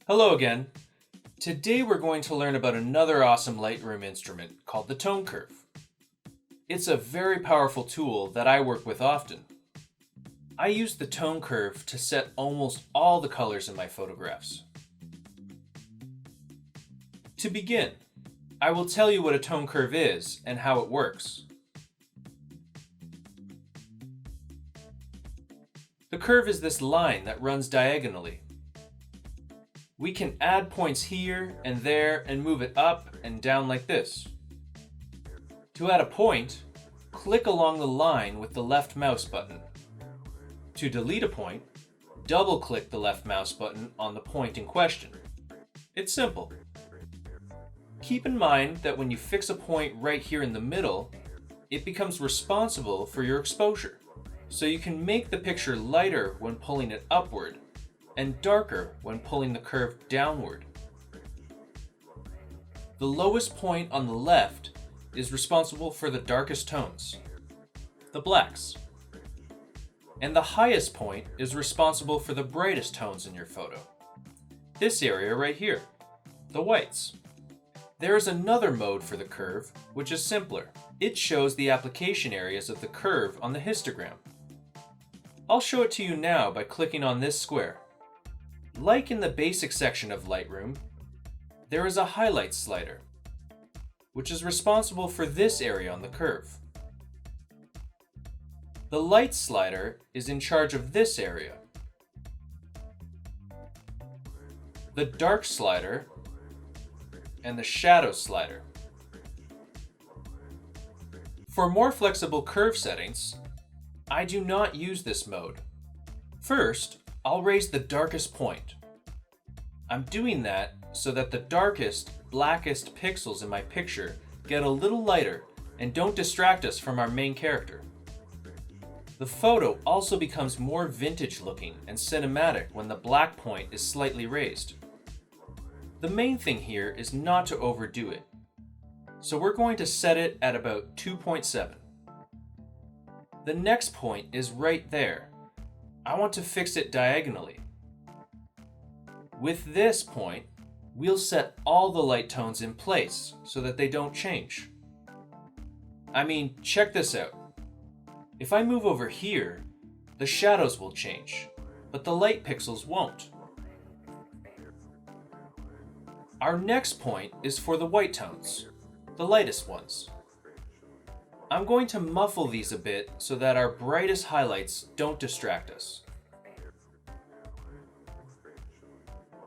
Hello again. Today we're going to learn about another awesome Lightroom instrument called the tone curve. It's a very powerful tool that I work with often. I use the tone curve to set almost all the colors in my photographs. To begin, I will tell you what a tone curve is and how it works. The curve is this line that runs diagonally. We can add points here and there and move it up and down like this. To add a point, click along the line with the left mouse button. To delete a point, double-click the left mouse button on the point in question. It's simple. Keep in mind that when you fix a point right here in the middle, it becomes responsible for your exposure. So you can make the picture lighter when pulling it upward and darker when pulling the curve downward. The lowest point on the left is responsible for the darkest tones, the blacks. And the highest point is responsible for the brightest tones in your photo. This area right here, the whites. There is another mode for the curve, which is simpler. It shows the application areas of the curve on the histogram. I'll show it to you now by clicking on this square. Like in the basic section of Lightroom, there is a highlight slider, which is responsible for this area on the curve. The light slider is in charge of this area. The dark slider and the shadow slider. For more flexible curve settings, I do not use this mode. First, I'll raise the darkest point. I'm doing that so that the darkest, blackest pixels in my picture get a little lighter and don't distract us from our main character. The photo also becomes more vintage looking and cinematic when the black point is slightly raised. The main thing here is not to overdo it. So we're going to set it at about 2.7. The next point is right there. I want to fix it diagonally. With this point, we'll set all the light tones in place so that they don't change. Check this out. If I move over here, the shadows will change, but the light pixels won't. Our next point is for the white tones, the lightest ones. I'm going to muffle these a bit so that our brightest highlights don't distract us.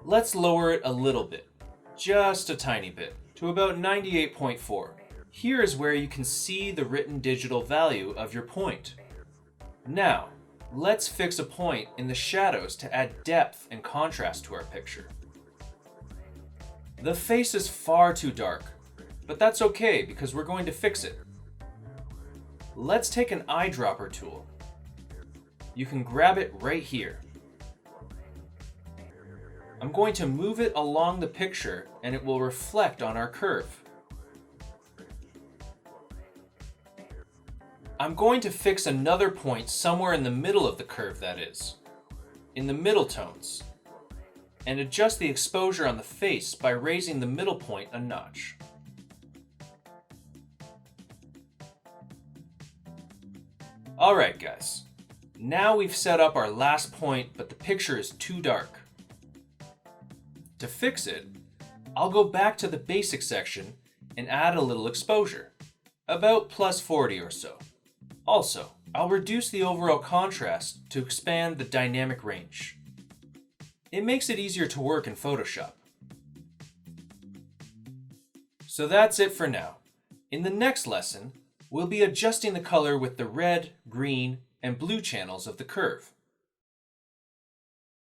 Let's lower it a little bit, just a tiny bit, to about 98.4. Here is where you can see the written digital value of your point. Now, let's fix a point in the shadows to add depth and contrast to our picture. The face is far too dark, but that's okay because we're going to fix it. Let's take an eyedropper tool. You can grab it right here. I'm going to move it along the picture and it will reflect on our curve. I'm going to fix another point somewhere in the middle of the curve, that is, in the middle tones, and adjust the exposure on the face by raising the middle point a notch. Alright guys, now we've set up our last point, but the picture is too dark. To fix it, I'll go back to the basic section and add a little exposure, about +40 or so. Also, I'll reduce the overall contrast to expand the dynamic range. It makes it easier to work in Photoshop. So that's it for now. In the next lesson, we'll be adjusting the color with the red, green, and blue channels of the curve.